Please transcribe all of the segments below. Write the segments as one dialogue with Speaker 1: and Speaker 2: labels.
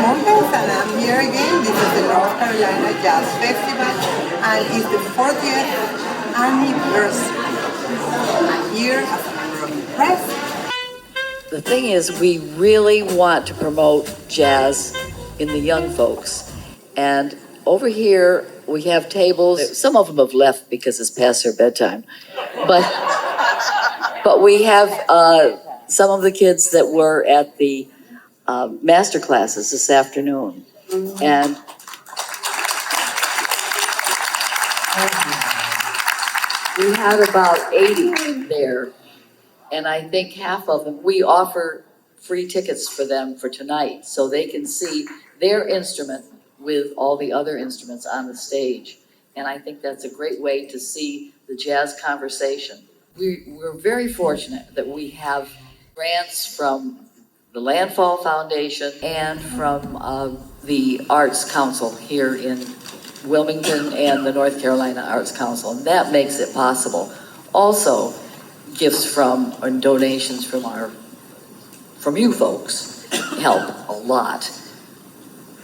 Speaker 1: Montes, and I'm here again. This is the North Carolina Jazz Festival, and it's the 40th anniversary. I'm here as a member of the press.
Speaker 2: The thing is, we really want to promote jazz in the young folks. And over here, we have tables. Some of them have left because it's past their bedtime. But we have some of the kids that were at the master classes this afternoon. And we had about 80 there. And I think half of them, we offer free tickets for them for tonight so they can see their instrument with all the other instruments on the stage. And I think that's a great way to see the jazz conversation. We're very fortunate that we have grants from the Landfall Foundation and from the Arts Council here in Wilmington and the North Carolina Arts Council. And that makes it possible. Also, gifts from and donations from you folks help a lot.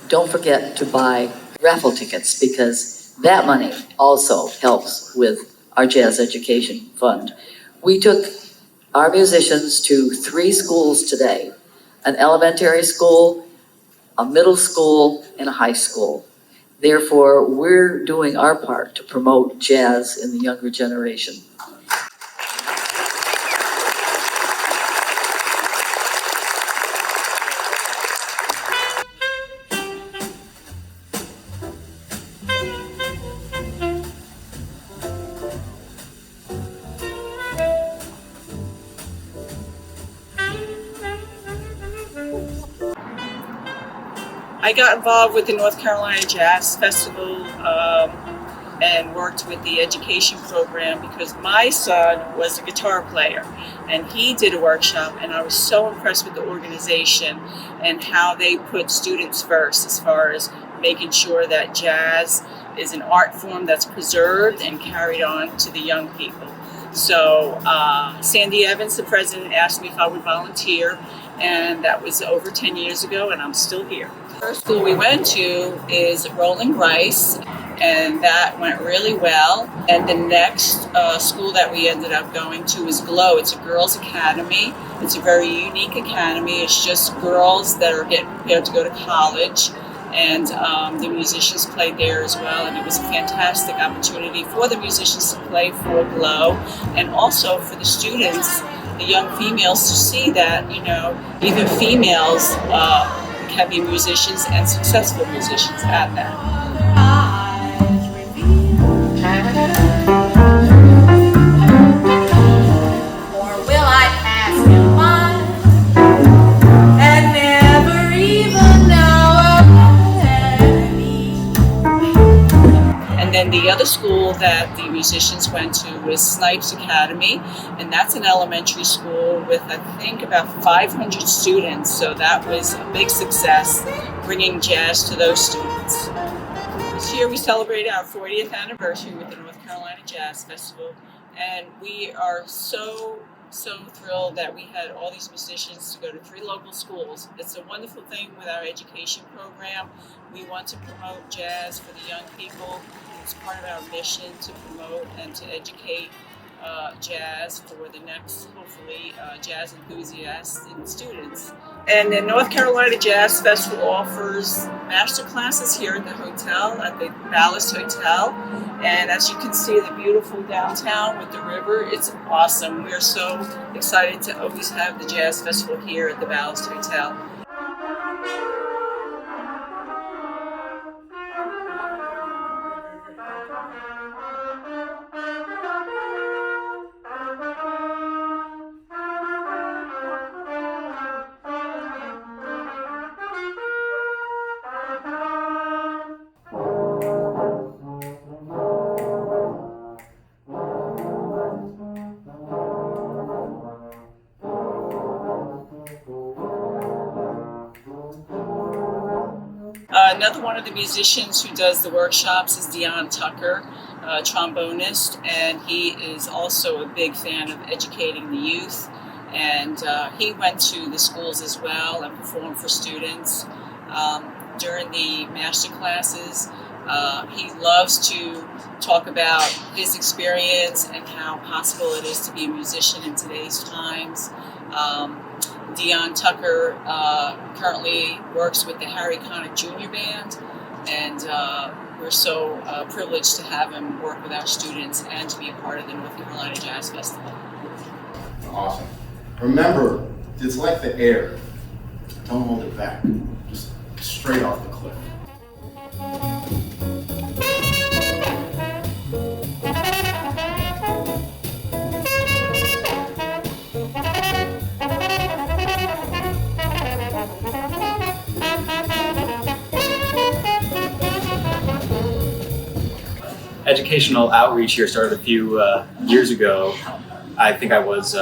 Speaker 2: Don't forget to buy raffle tickets because that money also helps with our Jazz Education Fund. We took our musicians to 3 schools today, an elementary school, a middle school, and a high school. Therefore, we're doing our part to promote jazz in the younger generation.
Speaker 3: I got involved with the North Carolina Jazz Festival and worked with the education program because my son was a guitar player and he did a workshop, and I was so impressed with the organization and how they put students first as far as making sure that jazz is an art form that's preserved and carried on to the young people. So Sandy Evans, the president, asked me if I would volunteer, and that was over 10 years ago, and I'm still here. The first school we went to is Rolling Rice, and that went really well. And the next school that we ended up going to is Glow. It's a girls' academy. It's a very unique academy. It's just girls that are getting prepared to go to college. And the musicians played there as well, and it was a fantastic opportunity for the musicians to play for Glow, and also for the students, the young females, to see that, you know, even females can be musicians and successful musicians at that. And the other school that the musicians went to was Snipes Academy, and that's an elementary school with, I think, about 500 students. So that was a big success, bringing jazz to those students. This year we celebrated our 40th anniversary with the North Carolina Jazz Festival, and we are so thrilled that we had all these musicians to go to 3 local schools. It's a wonderful thing with our education program. We want to promote jazz for the young people. It's part of our mission to promote and to educate jazz for the next, hopefully, jazz enthusiasts and students. And the North Carolina Jazz Festival offers master classes here at the hotel, at the Ballast Hotel. And as you can see, the beautiful downtown with the river, it's awesome. We are so excited to always have the Jazz Festival here at the Ballast Hotel. Another one of the musicians who does the workshops is Dion Tucker, a trombonist, and he is also a big fan of educating the youth. And he went to the schools as well and performed for students. during the master classes. He loves to talk about his experience and how possible it is to be a musician in today's times. Dion Tucker currently works with the Harry Connick Jr. Band, and we're so privileged to have him work with our students and to be a part of the North Carolina Jazz Festival.
Speaker 4: Awesome. Remember, it's like the air. Don't hold it back. Just straight off the cliff.
Speaker 5: Educational outreach here started a few years ago. I think I was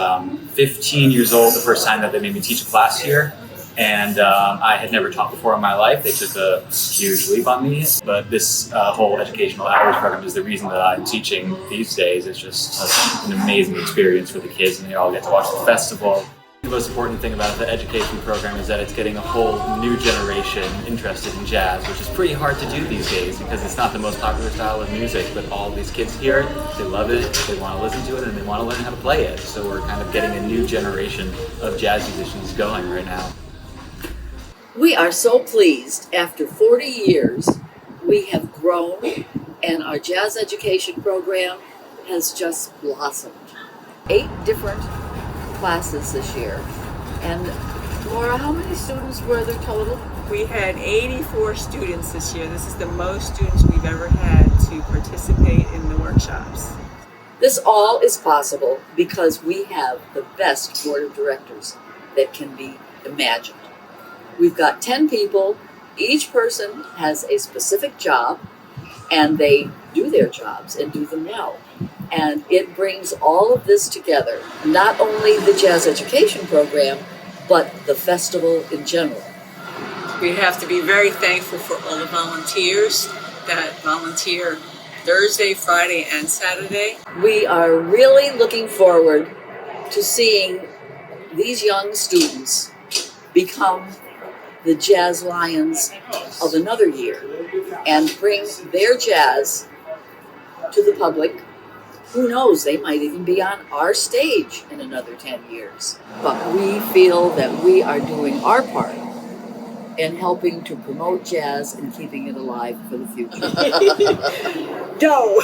Speaker 5: 15 years old the first time that they made me teach a class here, and I had never taught before in my life. They took a huge leap on me, but this whole educational outreach program is the reason that I'm teaching these days. It's just such an amazing experience for the kids, and they all get to watch the festival. The most important thing about the education program is that it's getting a whole new generation interested in jazz, which is pretty hard to do these days because it's not the most popular style of music, but all these kids hear it, they love it, they want to listen to it, and they want to learn how to play it. So we're kind of getting a new generation of jazz musicians going right now.
Speaker 2: We are so pleased. After 40 years, we have grown, and our jazz education program has just blossomed. 8 different classes this year. And Laura, how many students were there total?
Speaker 3: We had 84 students this year. This is the most students we've ever had to participate in the workshops.
Speaker 2: This all is possible because we have the best board of directors that can be imagined. We've got 10 people. Each person has a specific job, and they do their jobs and do them well. And it brings all of this together, not only the jazz education program, but the festival in general.
Speaker 3: We have to be very thankful for all the volunteers that volunteer Thursday, Friday, and Saturday.
Speaker 2: We are really looking forward to seeing these young students become the Jazz Lions of another year and bring their jazz to the public. Who knows, they might even be on our stage in another 10 years. But we feel that we are doing our part in helping to promote jazz and keeping it alive for the future.
Speaker 3: Go!